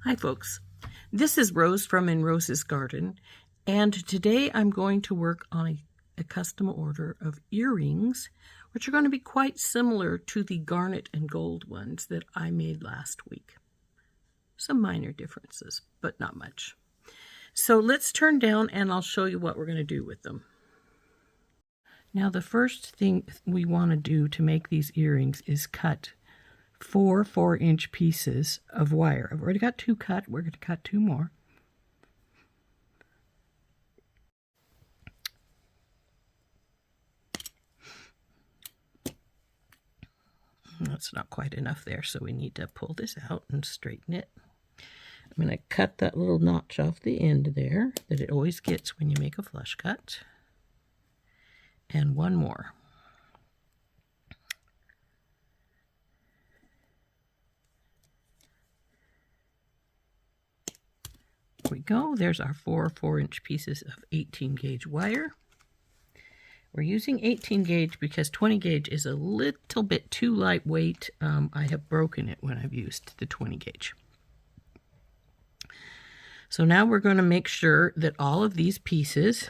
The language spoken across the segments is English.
Hi folks, this is Rose from In Rose's Garden, and today I'm going to work on a custom order of earrings, which are going to be quite similar to the garnet and gold ones that I made last week. Some minor differences, but not much. So let's turn down and I'll show you what we're going to do with them. Now the first thing we want to do to make these earrings is cut 4 4-inch pieces of wire. I've already got 2 cut. We're going to cut 2 more. That's not quite enough there, so we need to pull this out and straighten it. I'm going to cut that little notch off the end there that it always gets when you make a flush cut. And 1 more. There we go. There's our 4 4-inch pieces of 18 gauge wire. We're using 18 gauge because 20 gauge is a little bit too lightweight. I have broken it when I've used the 20 gauge. So now we're going to make sure that all of these pieces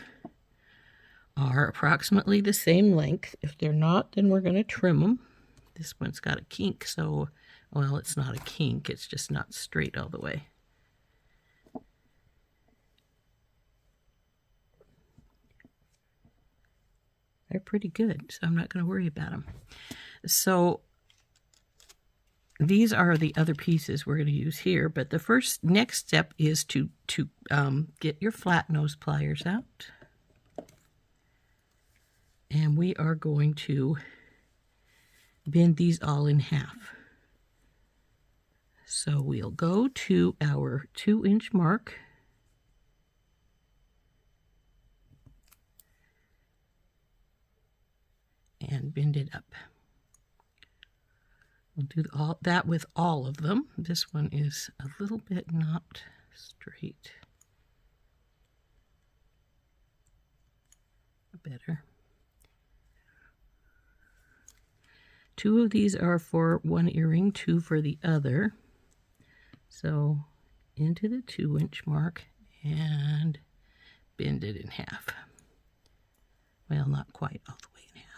are approximately the same length. If they're not, then we're going to trim them. This one's got a kink, so, well, it's not a kink, it's just not straight all the way. They're pretty good, so I'm not going to worry about them. So these are the other pieces we're going to use here, but the next step is to get your flat nose pliers out. And we are going to bend these all in half. So we'll go to our 2-inch mark. And bend it up. We'll do all that with all of them. This one is a little bit not straight. Better. 2 of these are for one earring, 2 for the other. So into the 2-inch mark and bend it in half. Well, not quite all the way in half.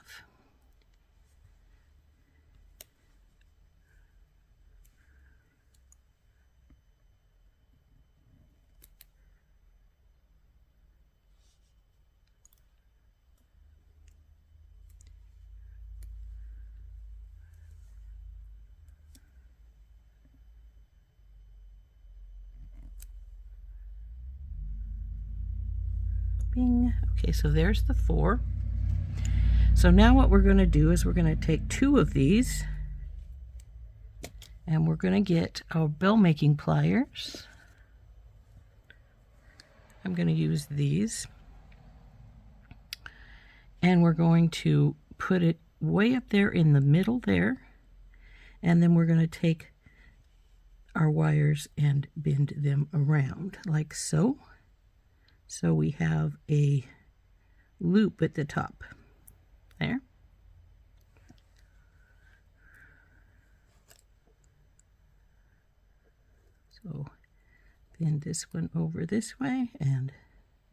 Bing. Okay, so there's the 4. So now what we're going to do is we're going to take 2 of these and we're going to get our bell making pliers. I'm going to use these. And we're going to put it way up there in the middle there. And then we're going to take our wires and bend them around like so. So we have a loop at the top there. So bend this one over this way and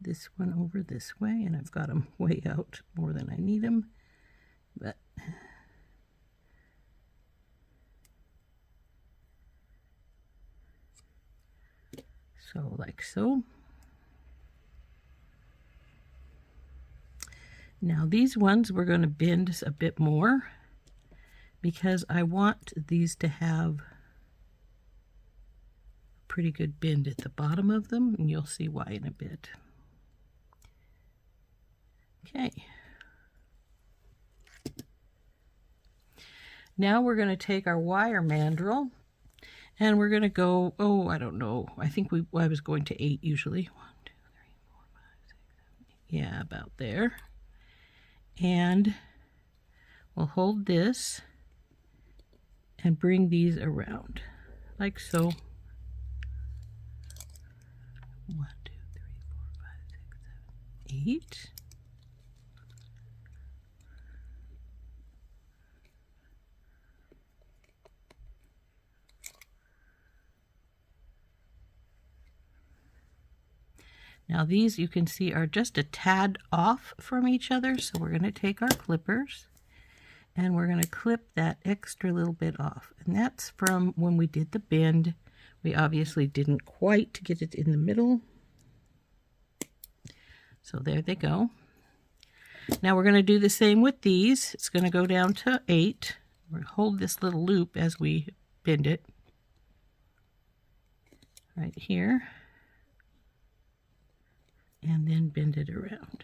this one over this way, and I've got them way out more than I need them, but so like so. Now these ones we're going to bend a bit more because I want these to have a pretty good bend at the bottom of them, and you'll see why in a bit. Okay. Now we're going to take our wire mandrel and we're going to go, oh, I don't know. I think I was going to 8 usually. 1, 2, 3, 4, 5, 6, 7, 8. Yeah, about there. And we'll hold this and bring these around like so. 1, 2, 3, 4, 5, 6, 7, 8. Now these you can see are just a tad off from each other, so we're going to take our clippers and we're going to clip that extra little bit off. And that's from when we did the bend. We obviously didn't quite get it in the middle. So there they go. Now we're going to do the same with these. It's going to go down to 8. We're going to hold this little loop as we bend it right here, and then bend it around.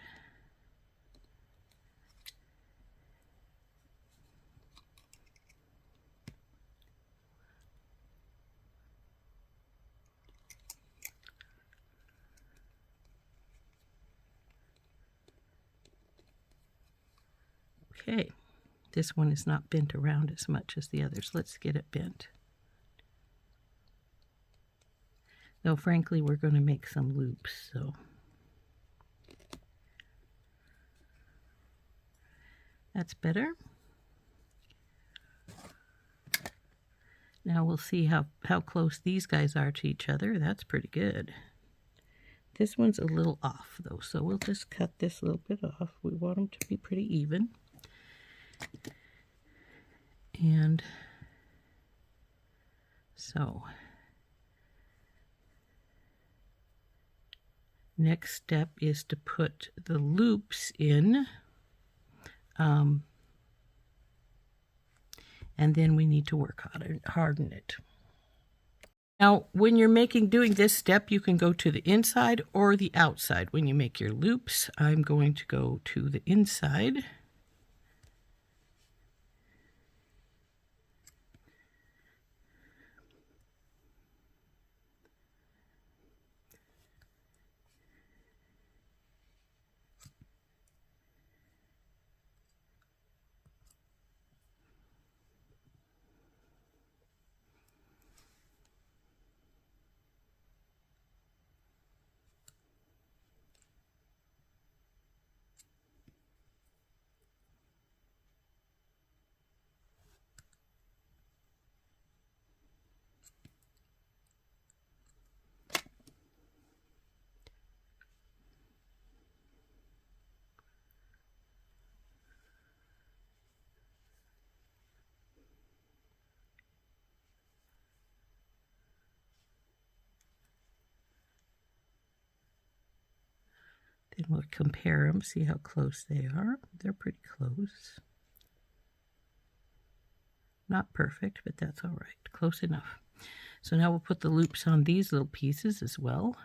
Okay, this one is not bent around as much as the others. Let's get it bent. Though frankly, we're going to make some loops, so that's better. Now we'll see how close these guys are to each other. That's pretty good. This one's a little off though, so we'll just cut this little bit off. We want them to be pretty even. And so next step is to put the loops in, and then we need to work harden it. Now when you're doing this step, you can go to the inside or the outside. When you make your loops, I'm going to go to the inside. Then we'll compare them, see how close they are. They're pretty close. Not perfect, but that's all right. Close enough. So now we'll put the loops on these little pieces as well.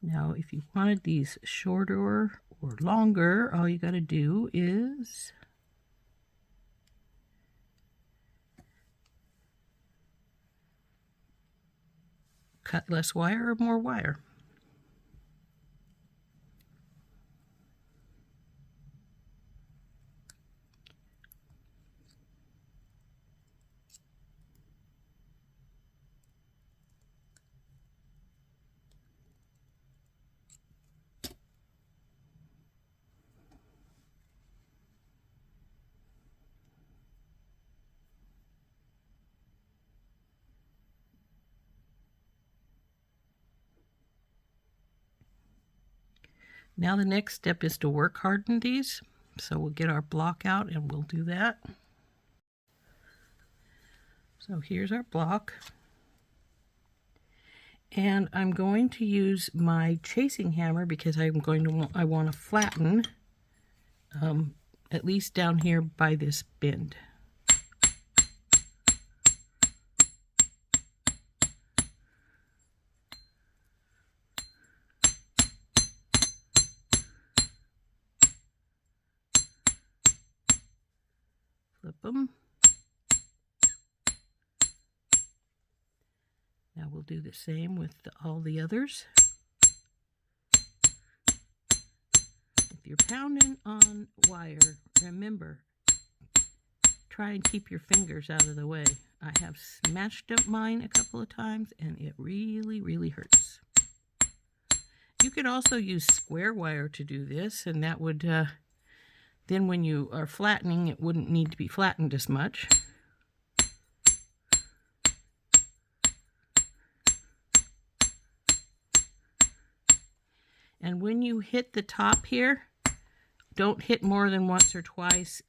Now, if you wanted these shorter or longer, all you got to do is cut less wire or more wire. Now the next step is to work harden these. So we'll get our block out and we'll do that. So here's our block. And I'm going to use my chasing hammer because I want to flatten at least down here by this bend. Flip them. Now we'll do the same with all the others. If you're pounding on wire, remember, try and keep your fingers out of the way. I have smashed up mine a couple of times and it really, really hurts. You could also use square wire to do this, and that would Then when you are flattening, it wouldn't need to be flattened as much. And when you hit the top here, don't hit more than once or twice.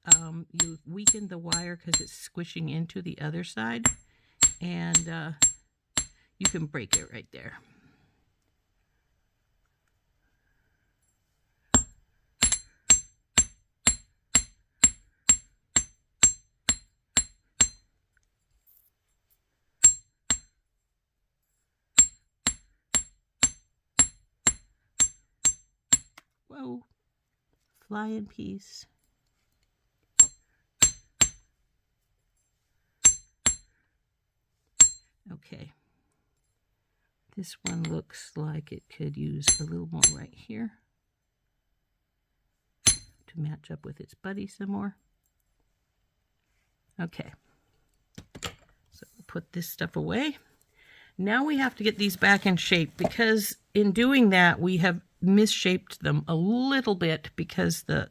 You weaken the wire because it's squishing into the other side, and you can break it right there. Whoa, fly in peace. Okay, this one looks like it could use a little more right here to match up with its buddy some more. Okay, so we'll put this stuff away. Now we have to get these back in shape, because in doing that we have misshaped them a little bit because the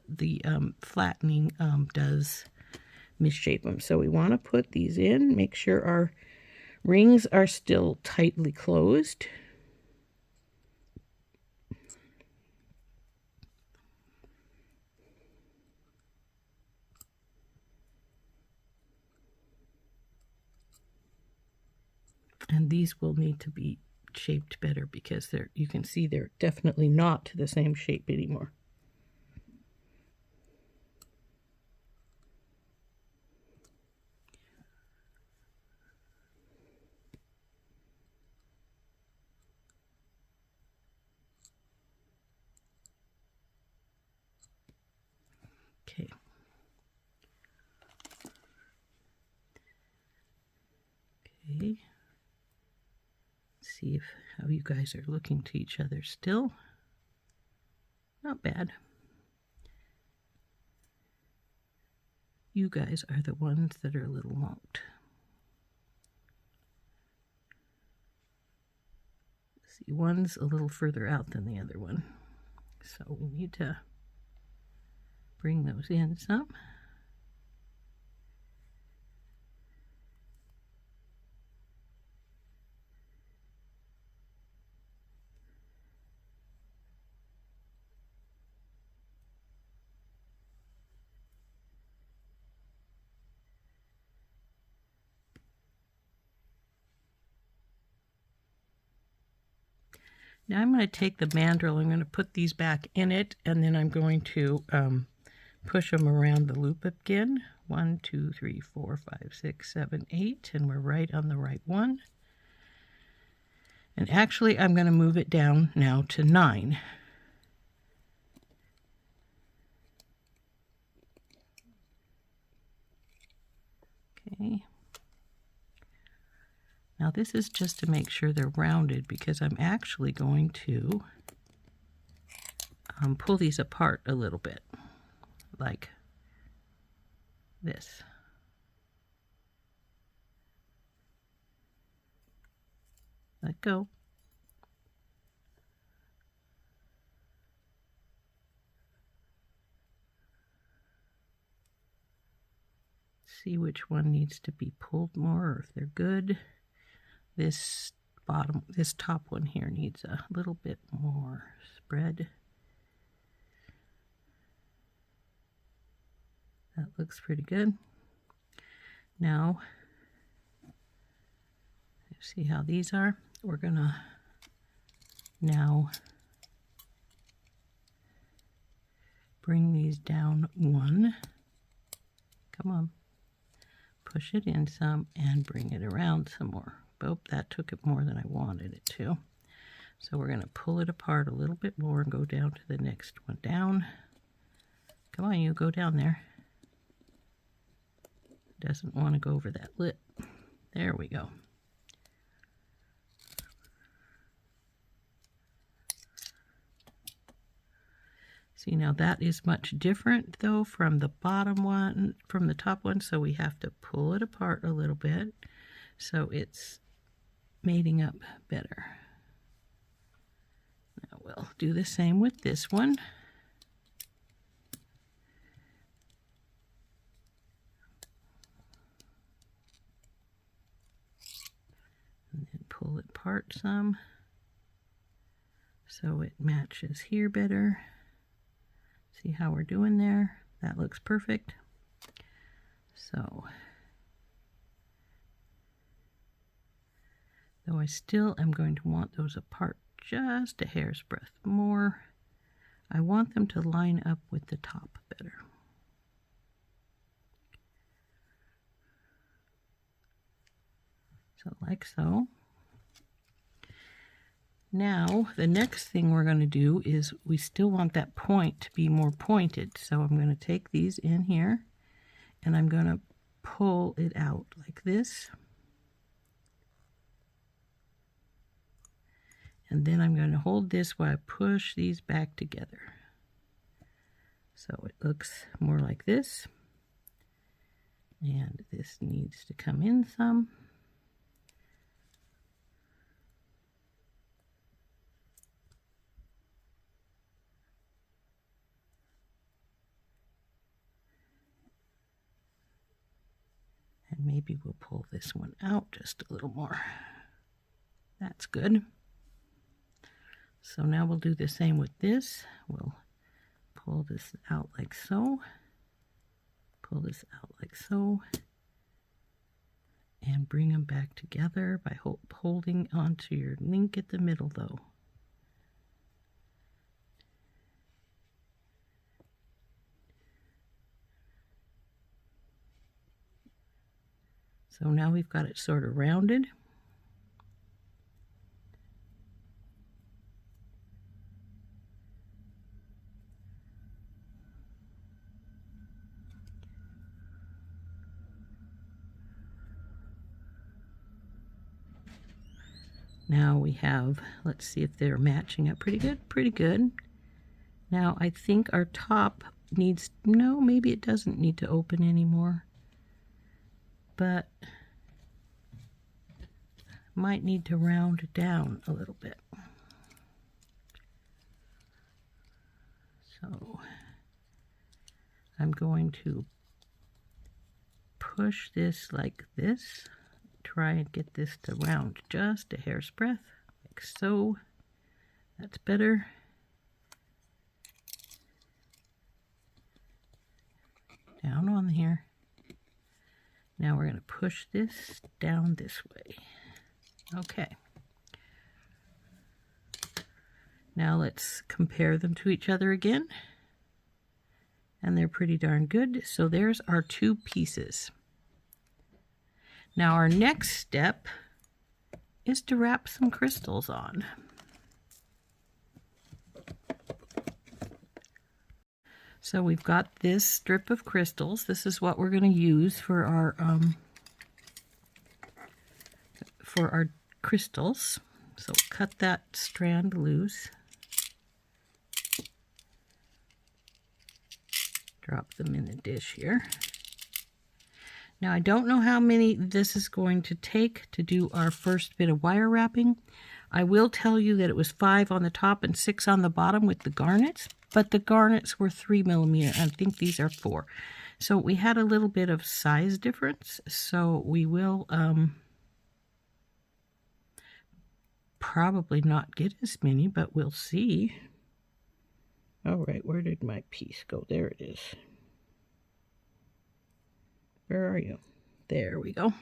flattening does misshape them. So we want to put these in, make sure our rings are still tightly closed. And these will need to be shaped better because you can see they're definitely not the same shape anymore. Okay. Okay. See how you guys are looking to each other still. Not bad. You guys are the ones that are a little lumped. See, one's a little further out than the other one, so we need to bring those in some. Now I'm going to take the mandrel, I'm going to put these back in it, and then I'm going to push them around the loop again. 1, 2, 3, 4, 5, 6, 7, 8, and we're right on the right one. And actually I'm going to move it down now to 9. Okay. Now this is just to make sure they're rounded, because I'm actually going to pull these apart a little bit, like this. Let go. See which one needs to be pulled more, or if they're good. This top one here needs a little bit more spread. That looks pretty good. Now, see how these are? We're gonna now bring these down 1. Come on. Push it in some and bring it around some more. Oh, that took it more than I wanted it to. So we're going to pull it apart a little bit more and go down to the next one down. Come on, you go down there. Doesn't want to go over that lip. There we go. See, now that is much different though from the bottom one, from the top one, so we have to pull it apart a little bit so it's mating up better. Now we'll do the same with this one. and pull it apart some so it matches here better. See how we're doing there? That looks perfect. So, though I still am going to want those apart just a hair's breadth more, I want them to line up with the top better. So like so. Now, the next thing we're going to do is we still want that point to be more pointed. So I'm going to take these in here and I'm going to pull it out like this. And then I'm going to hold this while I push these back together. So it looks more like this. And this needs to come in some. And maybe we'll pull this one out just a little more. That's good. So now we'll do the same with this. We'll pull this out like so. Pull this out like so. And bring them back together by holding onto your link at the middle though. So now we've got it sort of rounded. Now we have, let's see if they're matching up pretty good. Pretty good. Now I think our top needs, no, maybe it doesn't need to open anymore. But might need to round down a little bit. So I'm going to push this like this, try and get this to round just a hair's breadth, like so. That's better. Down on here. Now we're going to push this down this way. Okay. Now let's compare them to each other again. And they're pretty darn good. So there's our two pieces. Now our next step is to wrap some crystals on. So we've got this strip of crystals. This is what we're going to use for our crystals. So cut that strand loose. Drop them in the dish here. Now I don't know how many this is going to take to do our first bit of wire wrapping. I will tell you that it was 5 on the top and 6 on the bottom with the garnets, but the garnets were 3mm. I think these are 4. So we had a little bit of size difference. So we will probably not get as many, but we'll see. All right, where did my piece go? There it is. Where are you? There we go.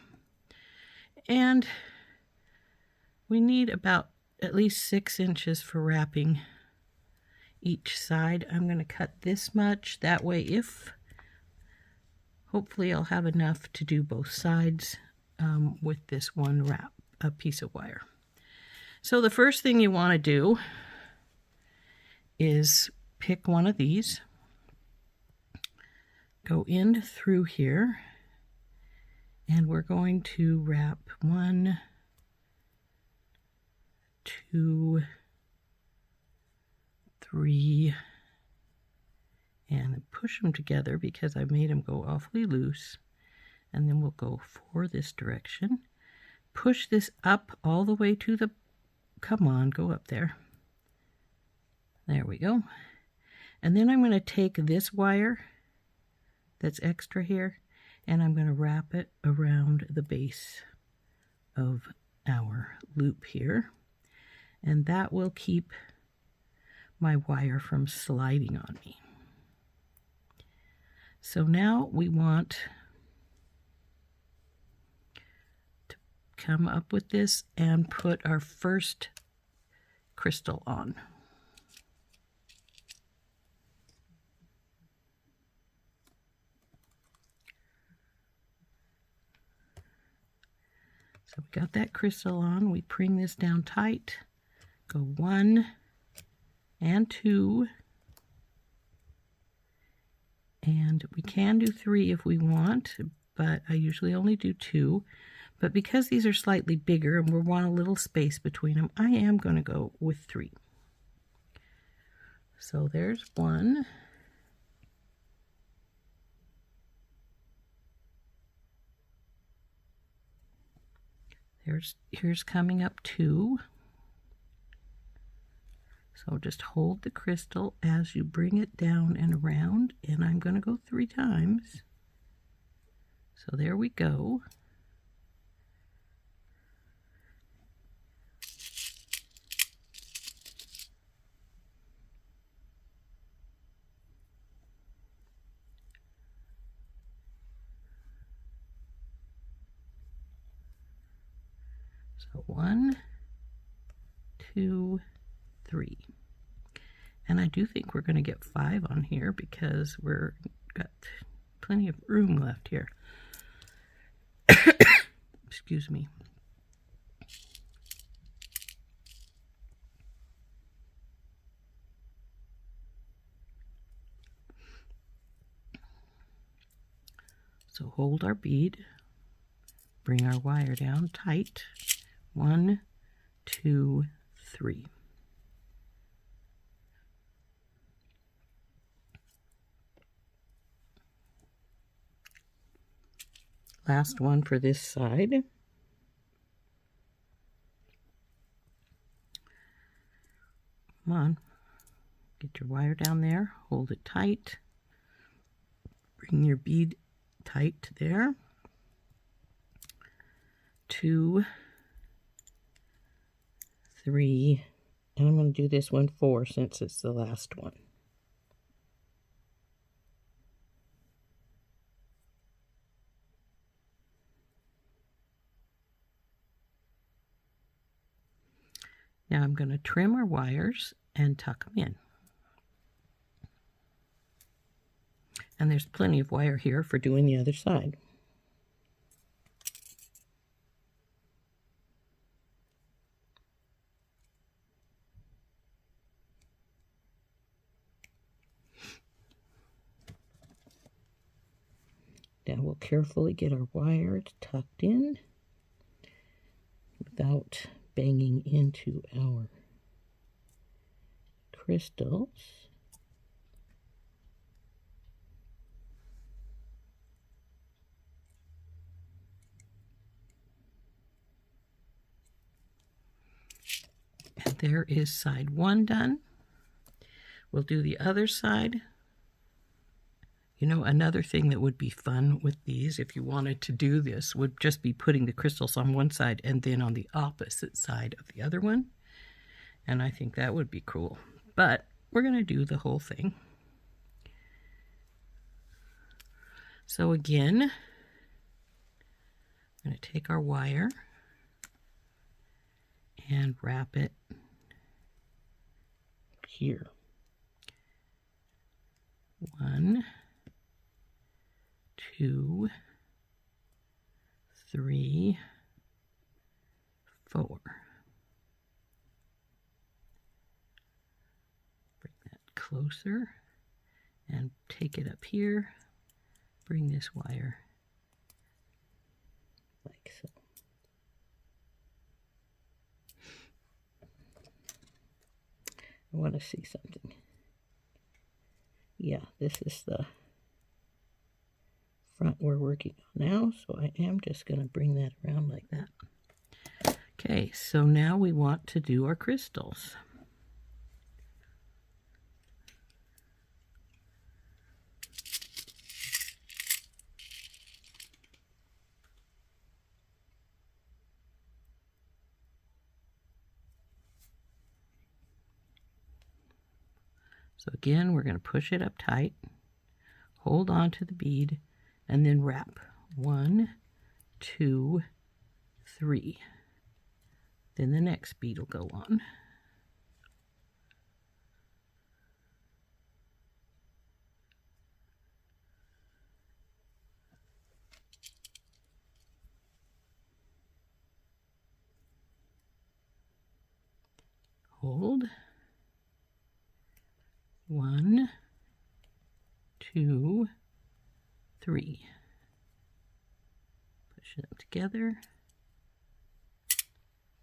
And we need about at least 6 inches for wrapping each side. I'm going to cut this much. That way, if hopefully I'll have enough to do both sides with this one piece of wire. So the first thing you want to do is pick one of these, go in through here, and we're going to wrap 1, 2, 3, and push them together because I made them go awfully loose. And then we'll go for this direction. Push this up all the way to the, come on, go up there. There we go. And then I'm going to take this wire that's extra here, and I'm going to wrap it around the base of our loop here, and that will keep my wire from sliding on me. So now we want to come up with this and put our first crystal on. So we got that crystal on, we bring this down tight, go 1 and 2, and we can do 3 if we want, but I usually only do 2. But because these are slightly bigger and we want a little space between them, I am going to go with 3. So there's 1. Here's coming up 2. So just hold the crystal as you bring it down and around, and I'm going to go 3 times. So there we go. So 1, 2, 3. And I do think we're going to get 5 on here because we're got plenty of room left here. Excuse me. So hold our bead, bring our wire down tight. 1, 2, 3. Last one for this side. Come on, get your wire down there, hold it tight, bring your bead tight there. 2, 3, and I'm going to do this one 4 since it's the last one. Now I'm going to trim our wires and tuck them in. And there's plenty of wire here for doing the other side. Now we'll carefully get our wire tucked in without banging into our crystals. And there is side 1 done. We'll do the other side. You know, another thing that would be fun with these, if you wanted to do this, would just be putting the crystals on one side and then on the opposite side of the other one. And I think that would be cool. But we're going to do the whole thing. So again, I'm going to take our wire and wrap it here. 1, 2, 3, 4. Bring that closer and take it up here. Bring this wire like so. I want to see something. Yeah, this is the front we're working on now, so I am just going to bring that around like that. Okay, so now we want to do our crystals. So again, we're going to push it up tight, hold on to the bead, and then wrap. 1, 2, 3. Then the next bead will go on. Hold. 1, 2, 3. Push them together.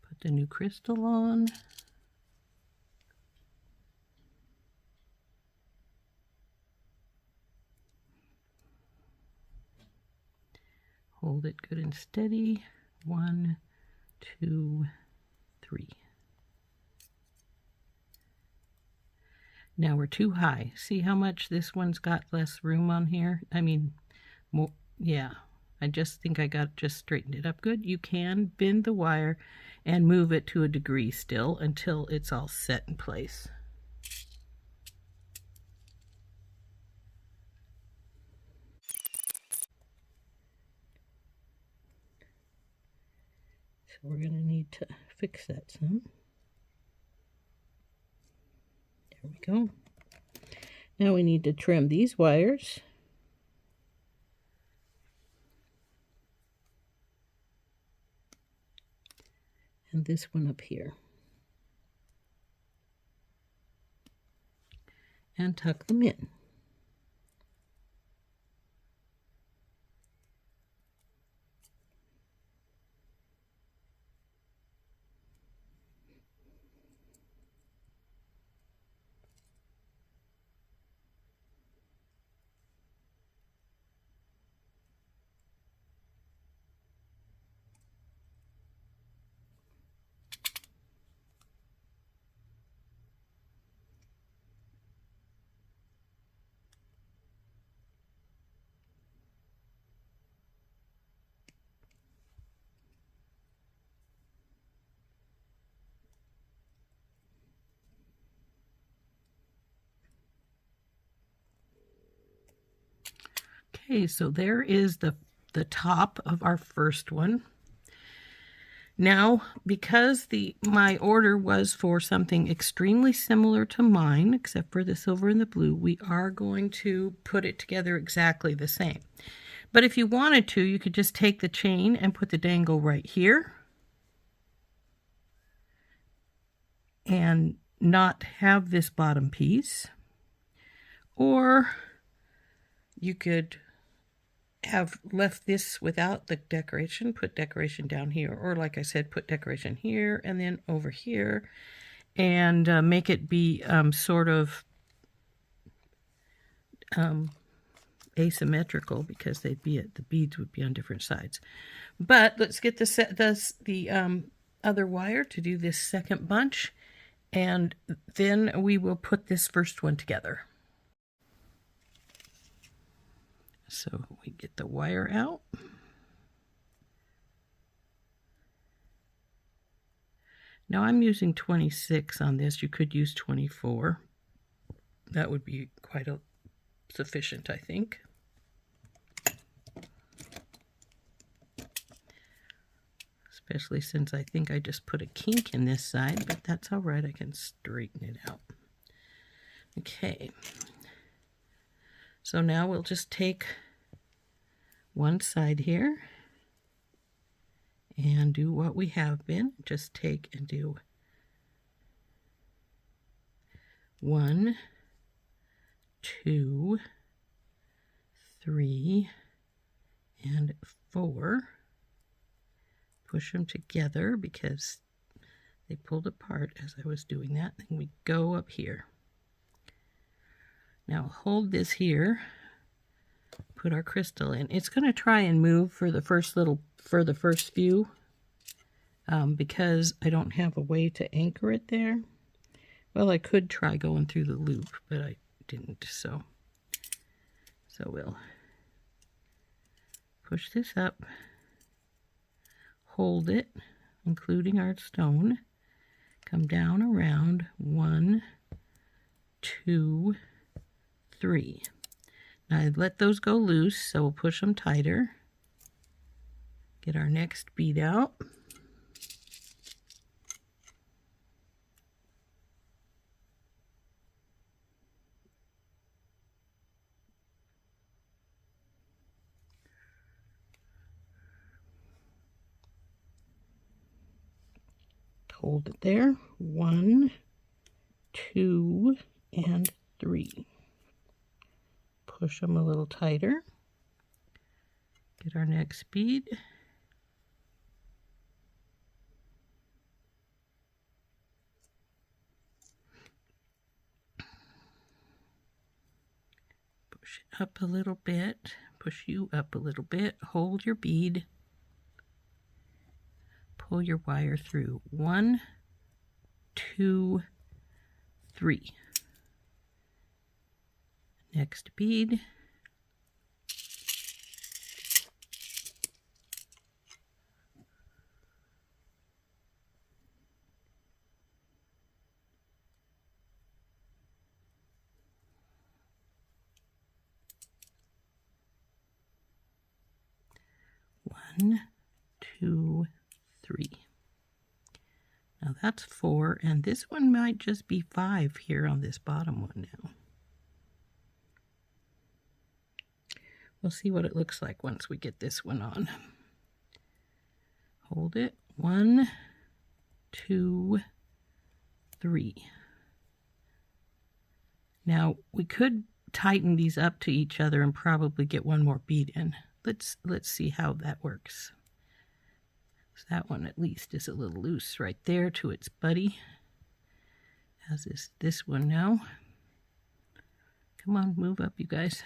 Put the new crystal on. Hold it good and steady. 1, 2, 3. Now we're too high. See how much this one's got less room on here? I mean, more, yeah. I just think I got just straightened it up good. You can bend the wire and move it to a degree still until it's all set in place. So we're going to need to fix that some. There we go. Now we need to trim these wires. And this one up here. And tuck them in. Okay, so there is the top of our first one. Now, because my order was for something extremely similar to mine, except for the silver and the blue, we are going to put it together exactly the same. But if you wanted to, you could just take the chain and put the dangle right here and not have this bottom piece. Or you could have left this without the decoration, put decoration down here, or like I said, put decoration here and then over here, and make it be sort of asymmetrical, because they'd be the beads would be on different sides. But let's get the other wire to do this second bunch, and then we will put this first one together. So we get the wire out. Now I'm using 26 on this. You could use 24. That would be quite sufficient, I think. Especially since I think I just put a kink in this side, but that's all right. I can straighten it out. Okay. So now we'll just take one side here and do what we have been. Just take and do 1, 2, 3, and 4. Push them together because they pulled apart as I was doing that. Then we go up here. Now hold this here, put our crystal in. It's going to try and move for the first few because I don't have a way to anchor it there. Well, I could try going through the loop, but I didn't. So we'll push this up, hold it, including our stone, come down around 1, 2, 3. Now I let those go loose, so we'll push them tighter. Get our next bead out. Hold it there. 1, 2, and 3. Push them a little tighter. Get our next bead. Push it up a little bit. Push you up a little bit. Hold your bead. Pull your wire through. 1, 2, 3. Next bead. One, 2, 3. Now that's 4, and this one might just be 5 here on this bottom one now. We'll see what it looks like once we get this one on. Hold it. 1, 2, 3. Now we could tighten these up to each other and probably get one more bead in. Let's see how that works. So that one at least is a little loose right there to its buddy. As is this one now. Come on, move up, you guys.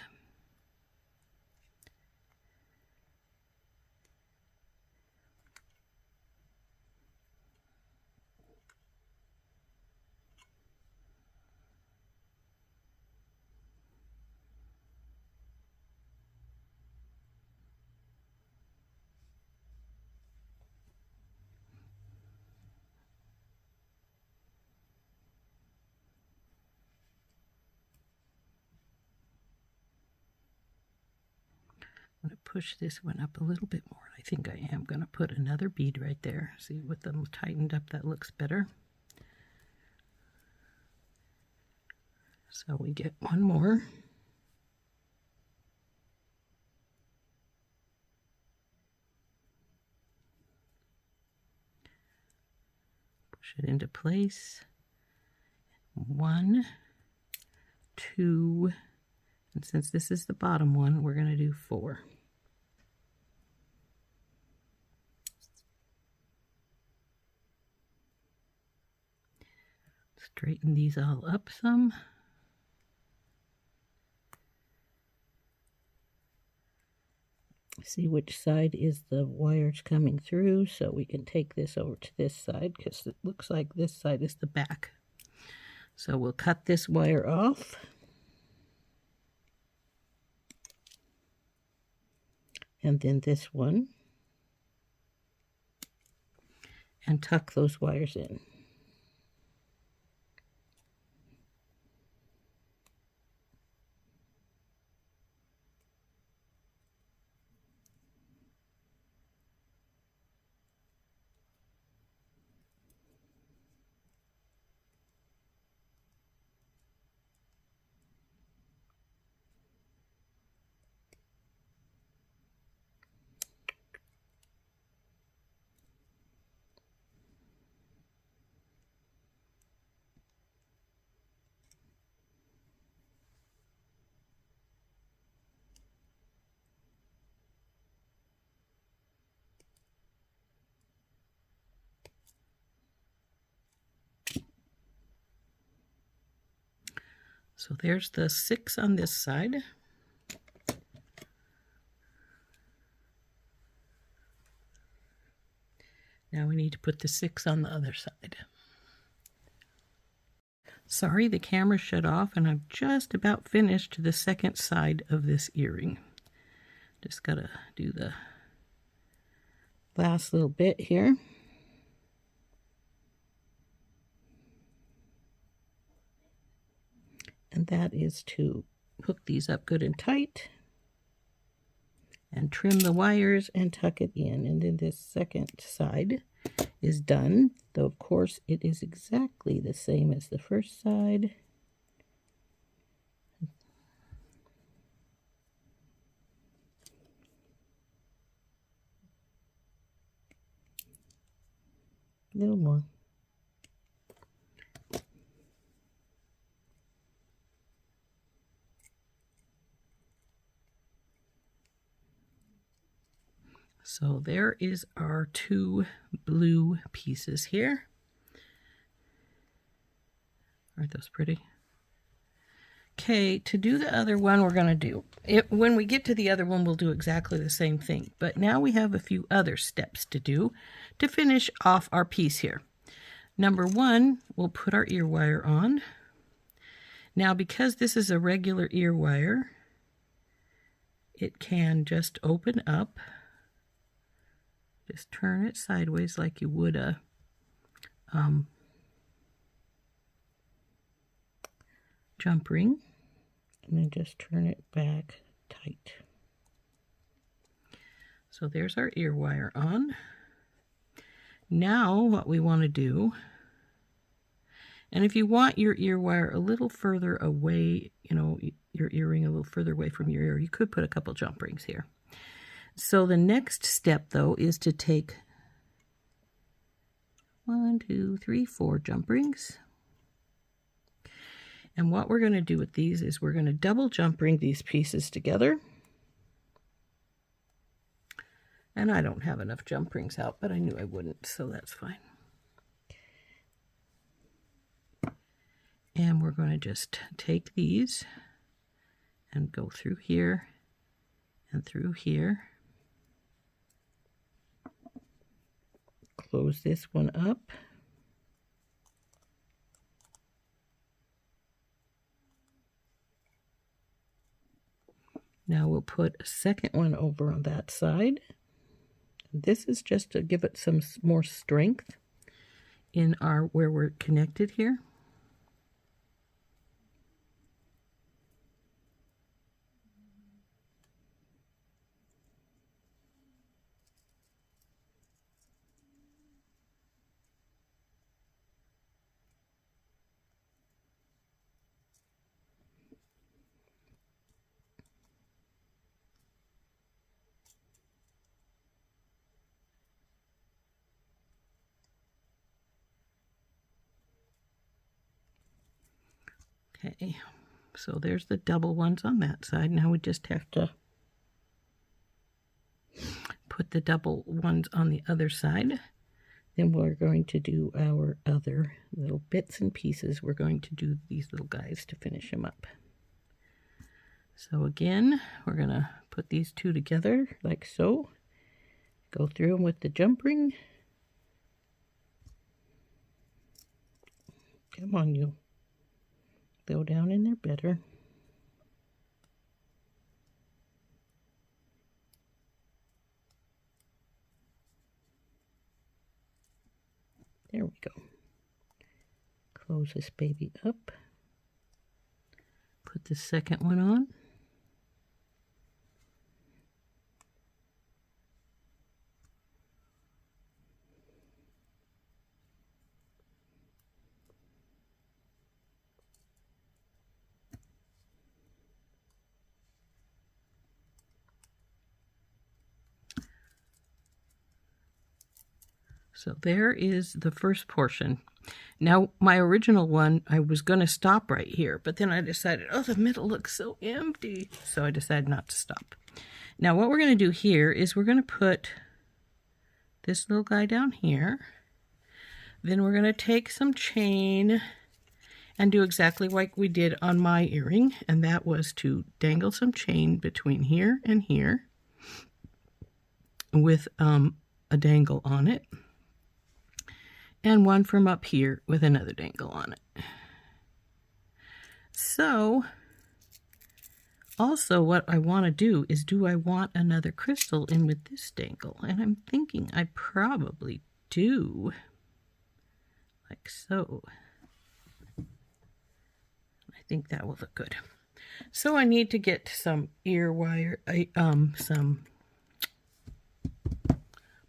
I'm going to push this one up a little bit more. I think I am going to put another bead right there. See, with them tightened up, that looks better. So we get one more. Push it into place. 1, 2, and since this is the bottom one, we're going to do 4. Straighten these all up some. See which side is the wires coming through, so we can take this over to this side because it looks like this side is the back. So we'll cut this wire off. And then this one. And tuck those wires in. So there's the 6 on this side. Now we need to put the 6 on the other side. Sorry, the camera shut off and I've just about finished the second side of this earring. Just gotta do the last little bit here. and that is to hook these up good and tight and trim the wires and tuck it in. And then this second side is done, though of course it is exactly the same as the first side. A little more. So there is our two blue pieces here. Aren't those pretty? Okay, to do the other one, we're going to do it. When we get to the other one, we'll do exactly the same thing. But now we have a few other steps to do to finish off our piece here. Number one, we'll put our ear wire on. Now, because this is a regular ear wire, it can just open up. Just turn it sideways like you would a jump ring, and then just turn it back tight. So there's our ear wire on. Now what we want to do, and if you want your ear wire a little further away, you know, your earring a little further away from your ear, you could put a couple jump rings here. So the next step, though, is to take 1, 2, 3, 4 jump rings. And what we're going to do with these is we're going to double jump ring these pieces together. And I don't have enough jump rings out, but I knew I wouldn't, so that's fine. And we're going to just take these and go through here and through here. Close this one up. Now we'll put a second one over on that side. This is just to give it some more strength in our where we're connected here. Okay, so there's the double ones on that side. Now we just have to put the double ones on the other side. Then we're going to do our other little bits and pieces. We're going to do these little guys to finish them up. So again, we're going to put these two together like so. Go through them with the jump ring. Come on, you. Go down in there better. There we go. Close this baby up. Put the second one on. So there is the first portion. Now, my original one, I was going to stop right here, but then I decided, oh, the middle looks so empty. So I decided not to stop. Now, what we're going to do here is we're going to put this little guy down here. Then we're going to take some chain and do exactly like we did on my earring, and that was to dangle some chain between here and here with a dangle on it. And one from up here with another dangle on it. So, also what I want to do is, do I want another crystal in with this dangle? And I'm thinking I probably do. Like so. I think that will look good. So I need to get some ear wire, some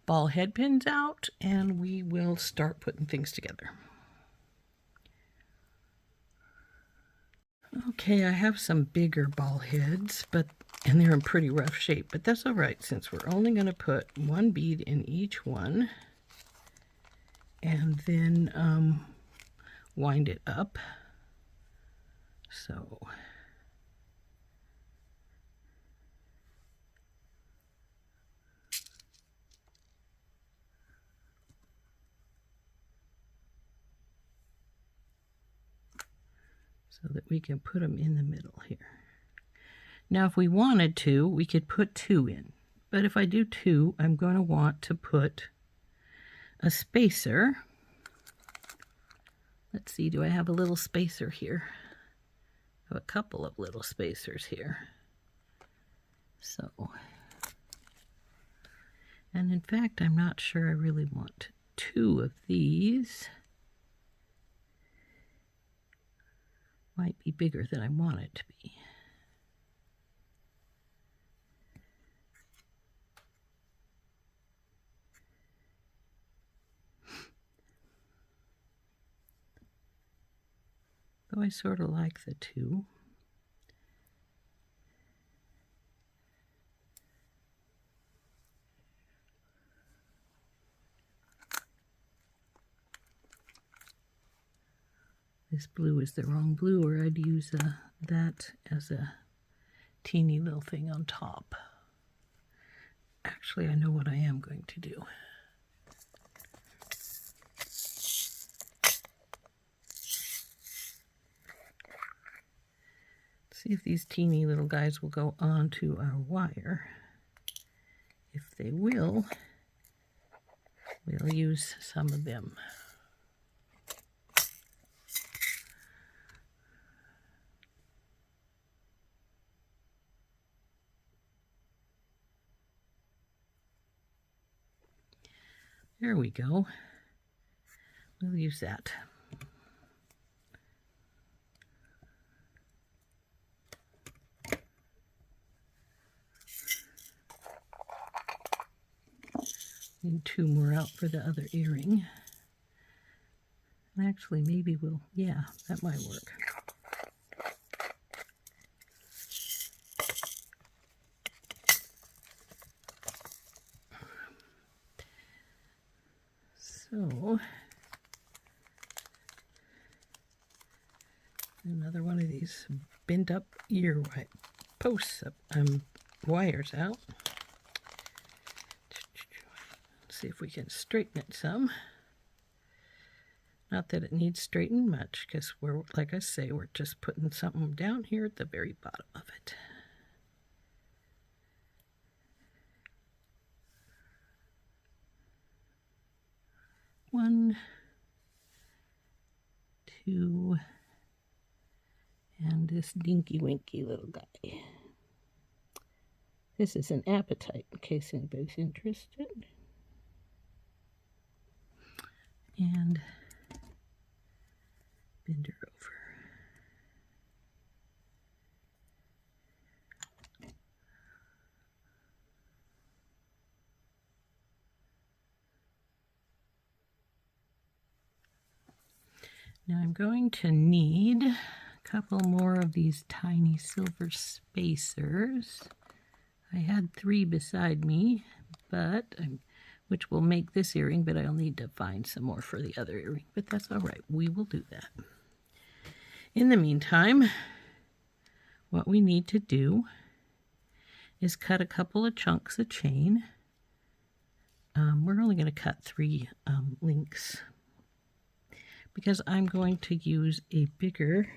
ball head pins out, and we will start putting things together. Okay, I have some bigger ball heads, and they're in pretty rough shape, but that's all right since we're only going to put one bead in each one and then wind it up. So that we can put them in the middle here. Now, if we wanted to, we could put 2 in. But if I do 2, I'm going to want to put a spacer. Let's see, do I have a little spacer here? I have a couple of little spacers here. So, and in fact, I'm not sure I really want 2 of these. Might be bigger than I want it to be. Though I sort of like the 2. This blue is the wrong blue, or I'd use that as a teeny little thing on top. Actually, I know what I am going to do. See if these teeny little guys will go onto our wire. If they will, we'll use some of them. There we go. We'll use that. Need 2 more out for the other earring. And actually, maybe we'll, yeah, that might work. So, another one of these bent up ear posts, wires out. Let's see if we can straighten it some. Not that it needs straightened much, because we're, like I say, we're just putting something down here at the very bottom of it. One, 2, and this dinky winky little guy. This is an apatite, in case anybody's interested. And bend her over. Now I'm going to need a couple more of these tiny silver spacers. I had 3 beside me, which will make this earring, but I'll need to find some more for the other earring, but that's all right. We will do that. In the meantime, what we need to do is cut a couple of chunks of chain. We're only going to cut 3 links because I'm going to use a bigger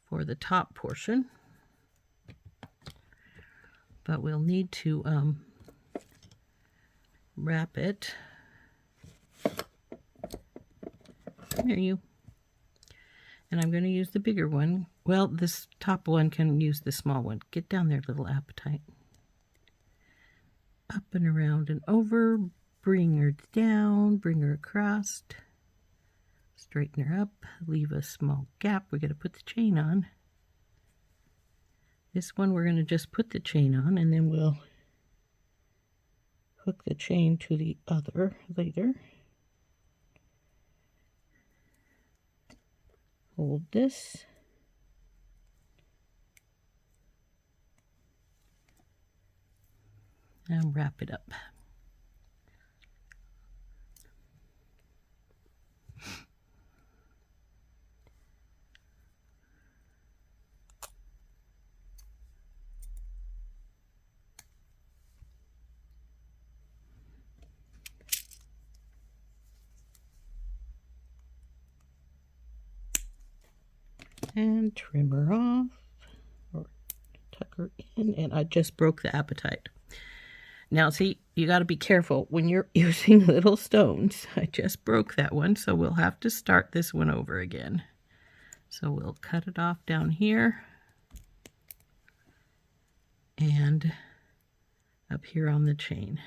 for the top portion, but we'll need to wrap it. There you. And I'm going to use the bigger one. Well, this top one can use the small one. Get down there, little apatite. Up and around and over. Bring her down. Bring her across. Straighten her up, leave a small gap. We're going to put the chain on. This one we're going to just put the chain on, and then we'll hook the chain to the other later. Hold this. And wrap it up. And trim her off, or tuck her in, and I just broke the apatite. Now see, you got to be careful when you're using little stones. I just broke that one, so we'll have to start this one over again. So we'll cut it off down here and up here on the chain.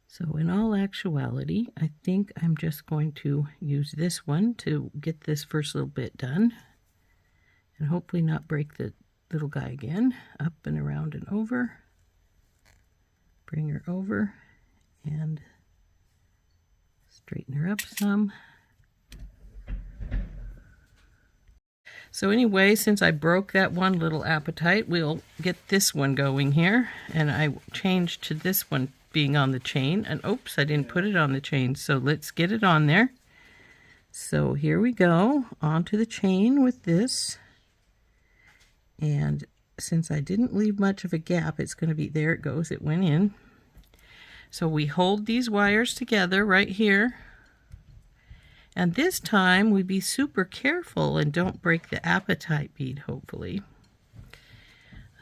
So in all actuality, I think I'm just going to use this one to get this first little bit done and hopefully not break the little guy again. Up and around and over. Bring her over and straighten her up some. So anyway, since I broke that one little apatite, we'll get this one going here. And I changed to this one being on the chain, and oops, I didn't put it on the chain, so let's get it on there. So here we go, onto the chain with this, and since I didn't leave much of a gap, it's going to be, there it goes, it went in. So we hold these wires together right here, and this time we be super careful and don't break the apatite bead, hopefully.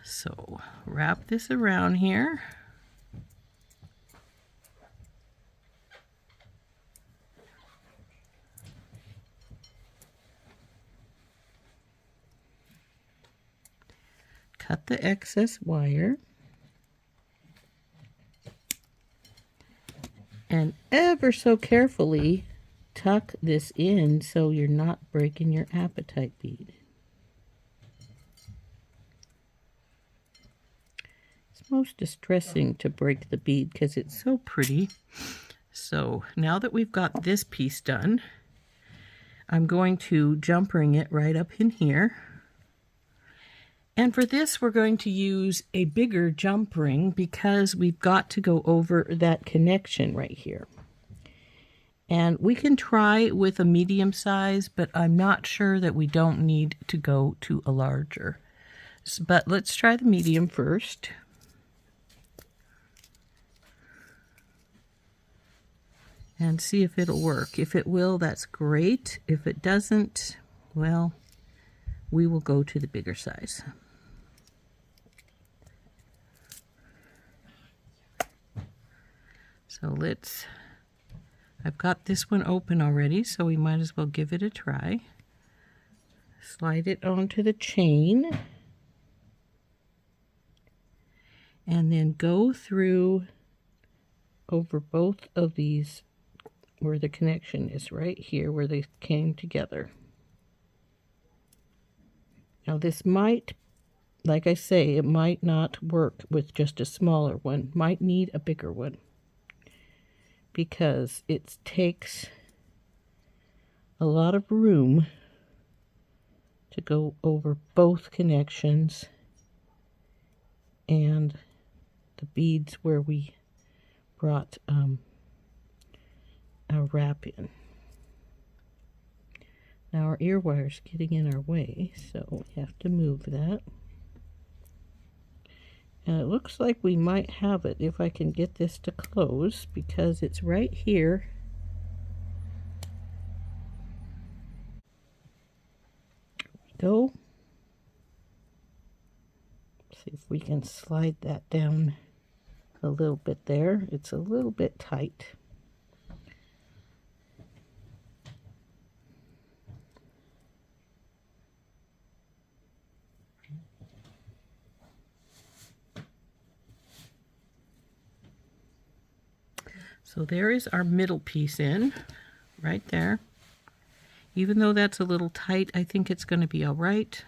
So wrap this around here. Cut the excess wire and ever so carefully tuck this in so you're not breaking your apatite bead. It's most distressing to break the bead because it's so pretty. So now that we've got this piece done, I'm going to jump ring it right up in here. And for this, we're going to use a bigger jump ring because we've got to go over that connection right here. And we can try with a medium size, but I'm not sure that we don't need to go to a larger. But let's try the medium first. And see if it'll work. If it will, that's great. If it doesn't, well, we will go to the bigger size. So I've got this one open already, so we might as well give it a try. Slide it onto the chain. And then go through over both of these where the connection is right here where they came together. Now this might, like I say, it might not work with just a smaller one. Might need a bigger one because it takes a lot of room to go over both connections and the beads where we brought our wrap in. Now our ear wire's getting in our way, so we have to move that. And it looks like we might have it if I can get this to close because it's right here. There we go. See if we can slide that down a little bit there. It's a little bit tight. So there is our middle piece in, right there. Even though that's a little tight, I think it's going to be all right,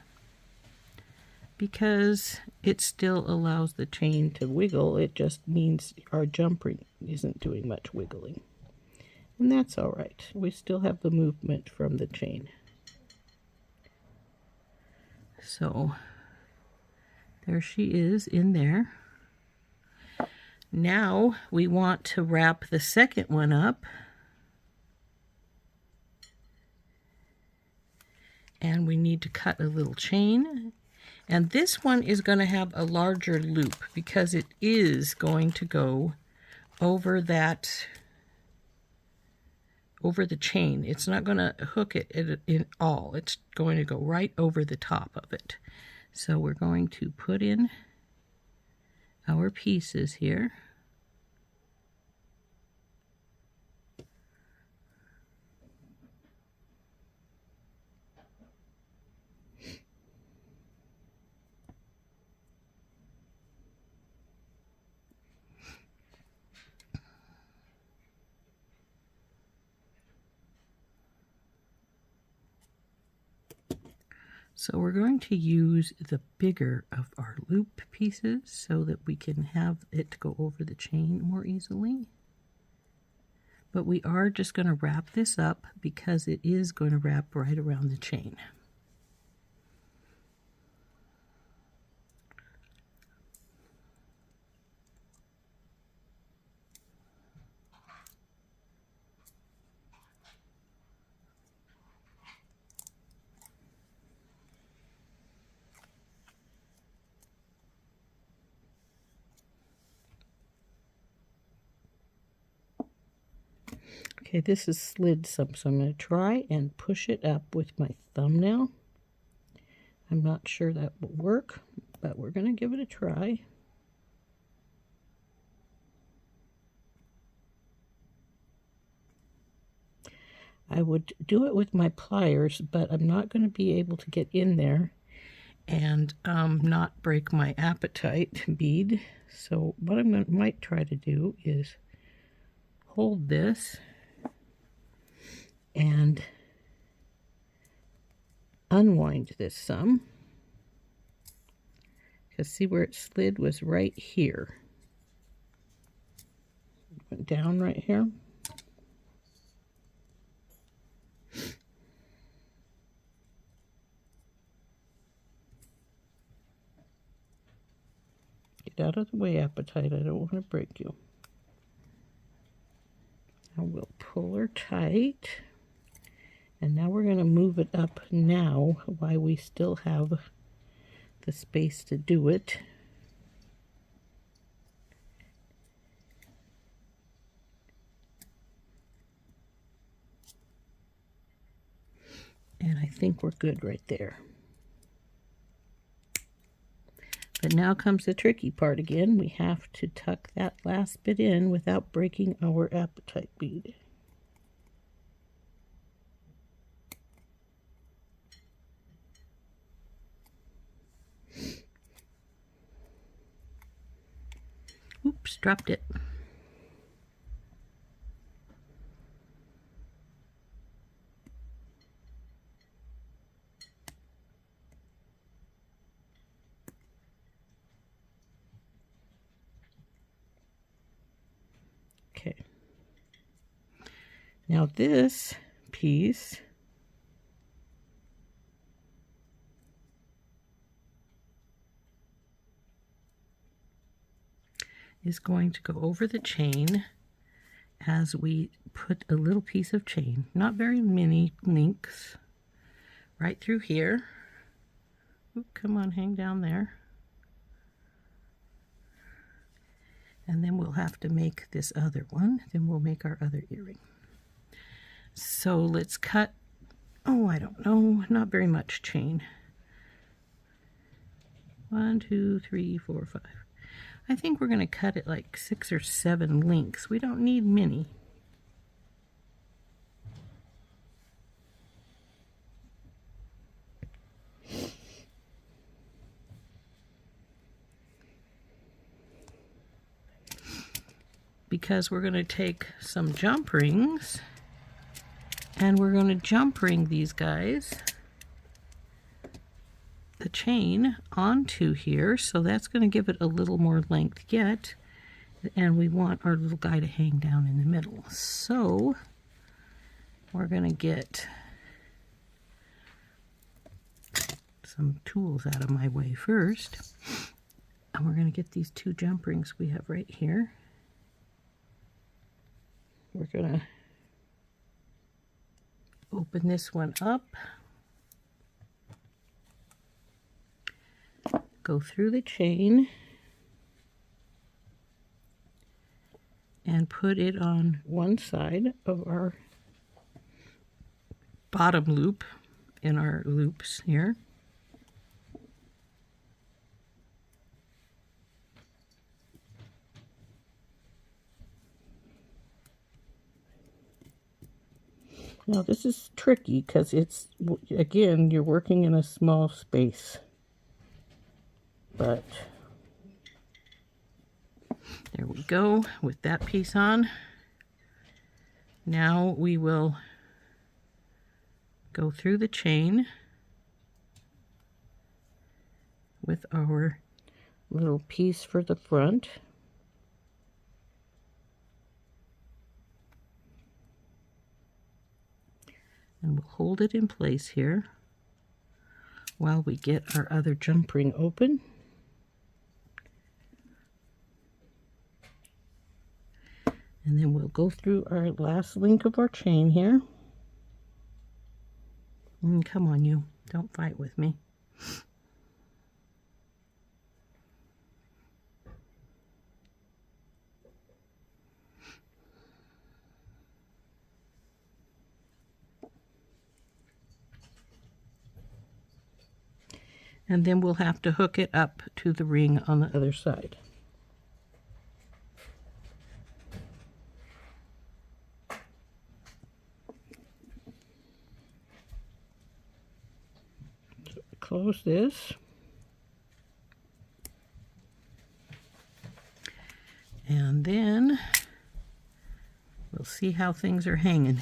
because it still allows the chain to wiggle. It just means our jump ring isn't doing much wiggling. And that's all right. We still have the movement from the chain. So there she is in there. Now we want to wrap the second one up. And we need to cut a little chain. And this one is going to have a larger loop because it is going to go over that, over the chain. It's not going to hook it in all. It's going to go right over the top of it. So we're going to put in our pieces here. So we're going to use the bigger of our loop pieces so that we can have it go over the chain more easily. But we are just going to wrap this up because it is going to wrap right around the chain. Okay, this is slid some, so I'm going to try and push it up with my thumbnail. I'm not sure that will work, but we're going to give it a try. I would do it with my pliers, but I'm not going to be able to get in there and not break my apatite bead. So what I might try to do is hold this and unwind this some, because see where it slid was right here. Went down right here. Get out of the way, apatite. I don't want to break you. Now we'll pull her tight. And now we're going to move it up now while we still have the space to do it. And I think we're good right there. But now comes the tricky part again. We have to tuck that last bit in without breaking our apatite bead. Oops, dropped it. Okay. Now this piece is going to go over the chain as we put a little piece of chain, not very many links, right through here. Oop, come on, hang down there. And then we'll have to make this other one. Then we'll make our other earring. So let's cut, oh, I don't know, not very much chain. 1, 2, 3, 4, 5. I think we're going to cut it like 6 or 7 links. We don't need many. because we're going to take some jump rings and we're going to jump ring these guys, the chain, onto here. So that's going to give it a little more length yet. And we want our little guy to hang down in the middle. So we're going to get some tools out of my way first. And we're going to get these two jump rings we have right here. We're going to open this one up, go through the chain, and put it on one side of our bottom loop in our loops here. Now this is tricky because it's, again, you're working in a small space. But there we go with that piece on. Now we will go through the chain with our little piece for the front. And we'll hold it in place here while we get our other jump ring open. And then we'll go through our last link of our chain here. Come on, you. Don't fight with me. And then we'll have to hook it up to the ring on the other side. So close this. And then we'll see how things are hanging.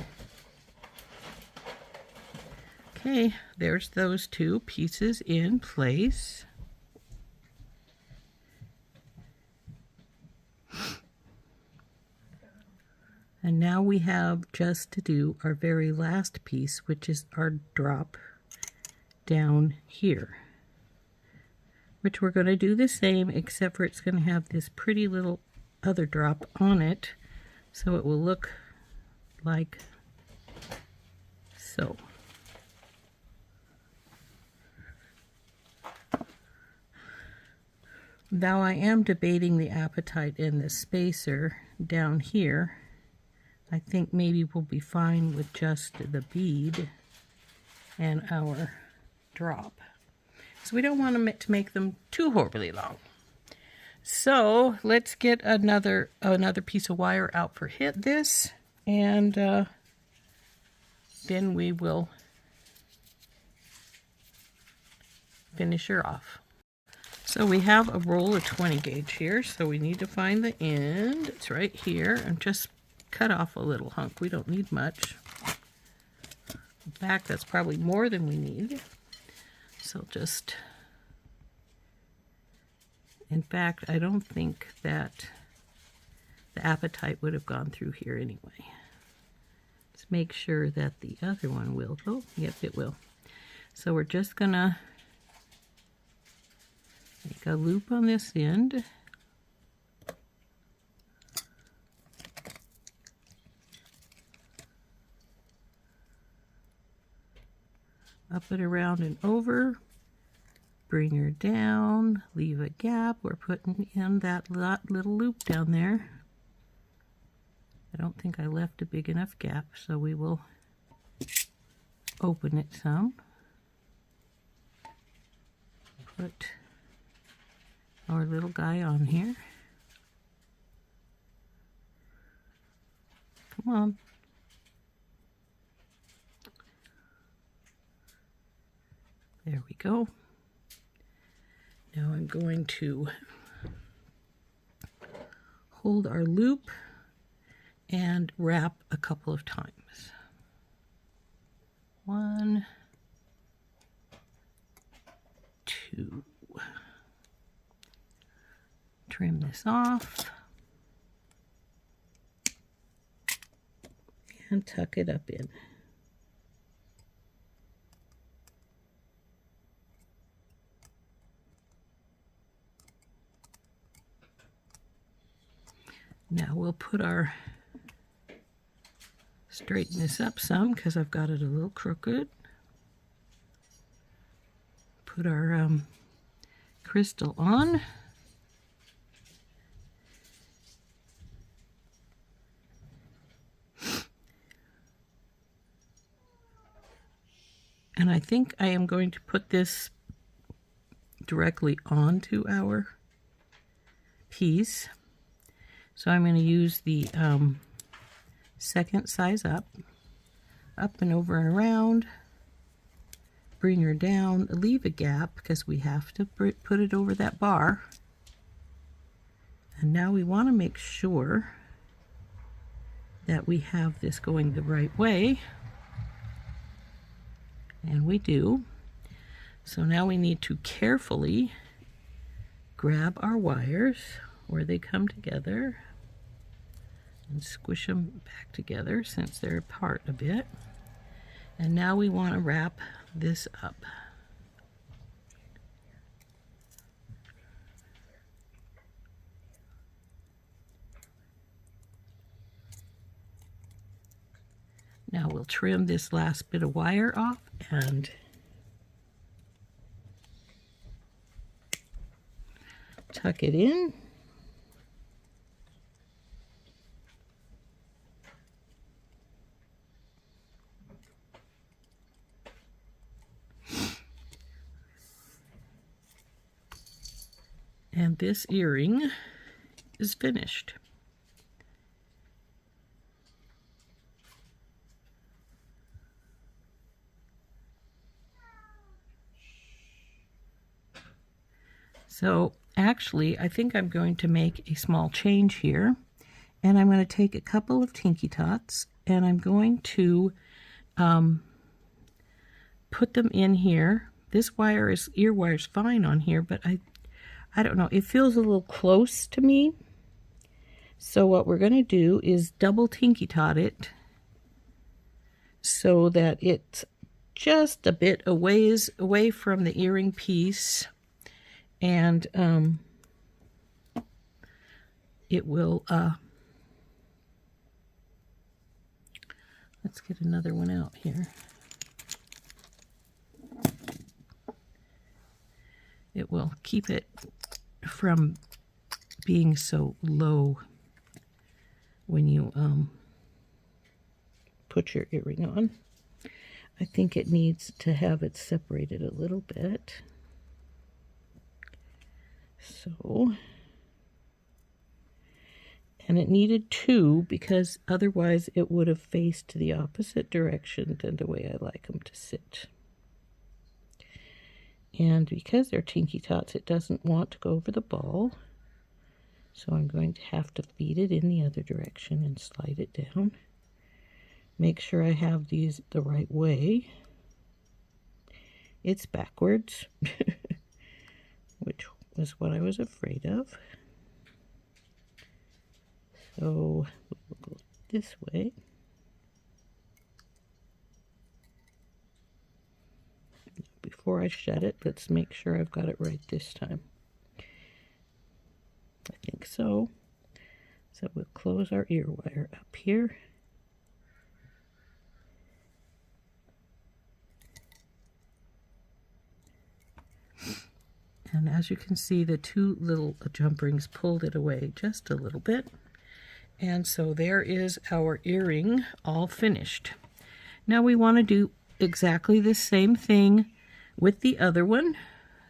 Okay, there's those two pieces in place. And now we have just to do our very last piece, which is our drop down here, which we're going to do the same, except for it's going to have this pretty little other drop on it, so it will look like so. Now I am debating the apatite and the spacer down here. I think maybe we'll be fine with just the bead and our drop. So we don't want to make them too horribly long. So let's get another piece of wire out for this, and then we will finish her off. So we have a roll of 20 gauge here, so we need to find the end. It's right here, and just cut off a little hunk. We don't need much. In fact, that's probably more than we need. So just, in fact, I don't think that the apatite would have gone through here anyway. Let's make sure that the other one will go. Yep, it will. So we're just gonna make a loop on this end. Up and around and over. Bring her down. Leave a gap. We're putting in that little loop down there. I don't think I left a big enough gap, so we will open it some. Put our little guy on here. Come on. There we go. Now I'm going to hold our loop and wrap a couple of times. 1, 2. Trim this off and tuck it up in. Now we'll put our, straighten this up some because I've got it a little crooked. Put our crystal on. And I think I am going to put this directly onto our piece. So I'm going to use the second size up and over and around, bring her down, leave a gap because we have to put it over that bar. And now we want to make sure that we have this going the right way. And we do. So now we need to carefully grab our wires where they come together and squish them back together since they're apart a bit. And now we want to wrap this up. Now we'll trim this last bit of wire off and tuck it in. And this earring is finished. So actually, I think I'm going to make a small change here, and I'm going to take a couple of Tinky Tots, and I'm going to put them in here. This ear wire is fine on here, but I don't know, it feels a little close to me. So what we're going to do is double Tinky Tot it so that it's just a bit away from the earring piece. And it will, let's get another one out here. It will keep it from being so low when you put your earring on. I think it needs to have it separated a little bit. So, and it needed 2 because otherwise it would have faced the opposite direction than the way I like them to sit. And because they're Tinky Tots, it doesn't want to go over the ball. So I'm going to have to feed it in the other direction and slide it down. Make sure I have these the right way. It's backwards, which was what I was afraid of. So we'll go this way. Before I shut it, let's make sure I've got it right this time. I think so. So we'll close our ear wire up here. And as you can see, the 2 little jump rings pulled it away just a little bit. And so there is our earring all finished. Now we want to do exactly the same thing with the other one.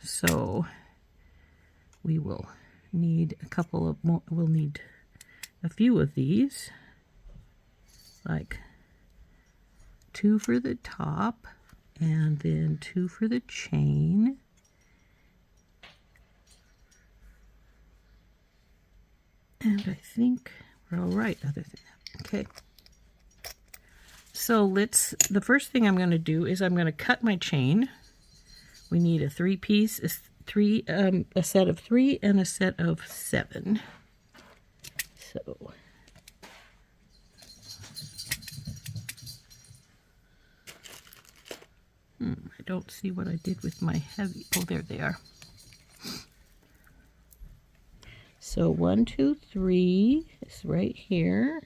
So we will need a couple of more, we'll need a few of these, like 2 for the top and then 2 for the chain. And I think we're all right other than that. Okay. So the first thing I'm going to do is I'm going to cut my chain. We need a 3-piece, a set of 3 and a set of 7. So I don't see what I did with my heavy. Oh, there they are. So 1, 2, 3 is right here.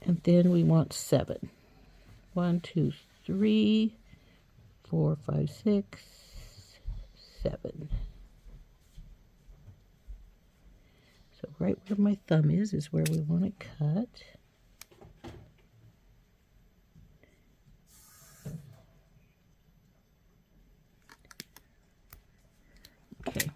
And then we want 7. 1, 2, 3, 4, 5, 6, 7. So right where my thumb is where we want to cut. Okay.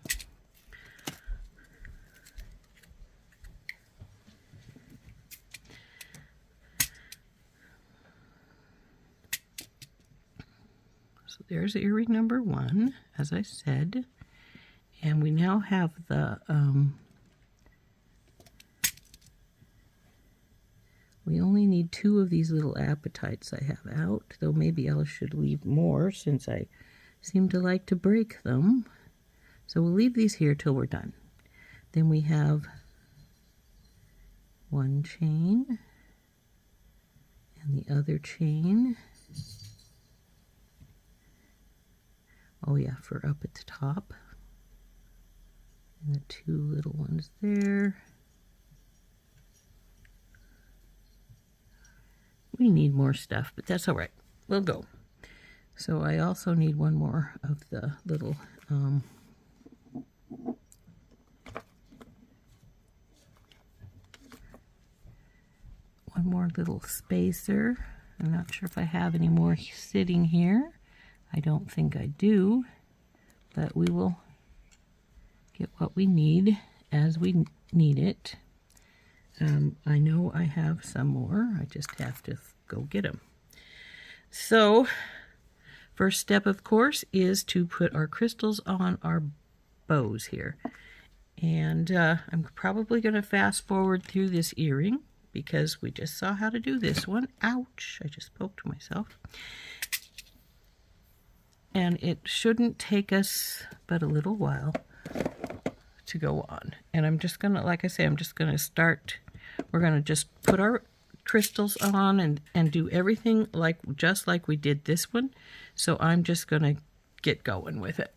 So there's earring number 1, as I said. And we now have the we only need 2 of these little apatites I have out, though maybe I should leave more since I seem to like to break them. So we'll leave these here till we're done. Then we have 1 chain and the other chain. Oh yeah, for up at the top. And the 2 little ones there. We need more stuff, but that's all right. We'll go. So I also need 1 more of the little one more little spacer. I'm not sure if I have any more sitting here. I don't think I do, but we will get what we need as we need it. I know I have some more. I just have to go get them. So, first step, of course, is to put our crystals on our bows here. And I'm probably going to fast forward through this earring because we just saw how to do this one. Ouch! I just poked myself. And it shouldn't take us but a little while to go on. And I'm just going to, like I say, I'm just going to start. We're going to just put our crystals on and do everything just like we did this one. So I'm just going to get going with it.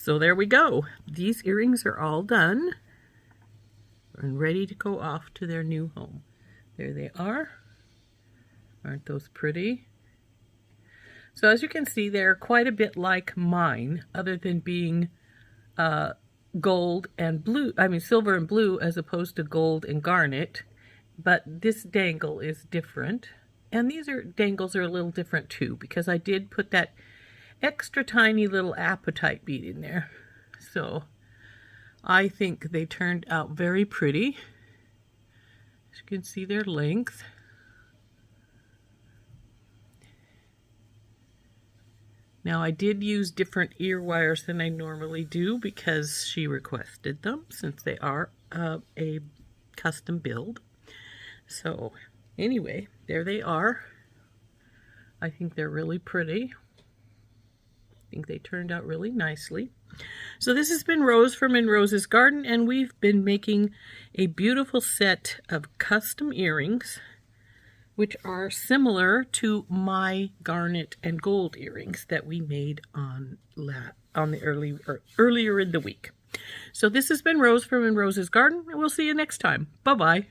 So there we go. These earrings are all done and ready to go off to their new home. There they are. Aren't those pretty? So as you can see, they're quite a bit like mine, other than being gold and blue, silver and blue as opposed to gold and garnet. But this dangle is different. And these dangles are a little different too, because I did put that extra tiny little apatite bead in there. So I think they turned out very pretty. As you can see their length. Now I did use different ear wires than I normally do because she requested them, since they are a custom build. So anyway, there they are. I think they're really pretty. I think they turned out really nicely. So this has been Rose from In Rose's Garden, and we've been making a beautiful set of custom earrings which are similar to my garnet and gold earrings that we made earlier in the week. So this has been Rose from In Rose's Garden, and we'll see you next time. Bye-bye.